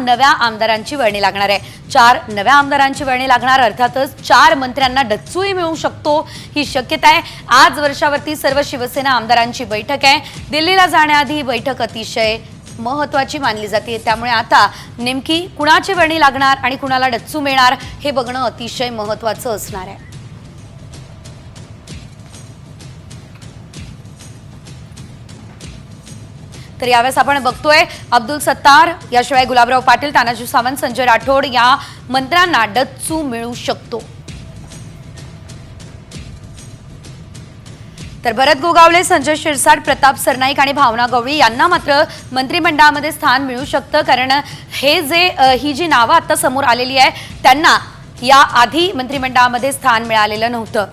नव्या आमदारांची वर्णी लागणार आहे। 4 नव्या आमदारांची वर्णी लागणार, अर्थातच 4 मंत्र्यांना डच्चूही मिळू शकतो ही शक्यता आहे। आज वर्षावरती सर्व शिवसेना आमदारांची बैठक आहे। दिल्लीला जाण्याआधी ही बैठक अतिशय महत्त्वाची मानली जाते, त्यामुळे आता नेमकी कुणाची वर्णी लागणार आणि कुणाला डच्चू मिळणार हे बघणं अतिशय महत्त्वाचं असणार आहे। तर यावेळेस आपण बघतोय अब्दुल सत्तार, याशिवाय गुलाबराव पाटील, तानाजी सावंत, संजय राठोड या मंत्र्यांना डच्चू मिळू शकतो। तर भरत गोगावले, संजय शिरसाट, प्रताप सरनाईक आणि भावना गवळी यांना मात्र मंत्रिमंडळामध्ये स्थान मिळू शकतं, कारण ही जी नावं आता समोर आलेली आहे त्यांना या आधी मंत्रिमंडळामध्ये स्थान मिळालेलं नव्हतं।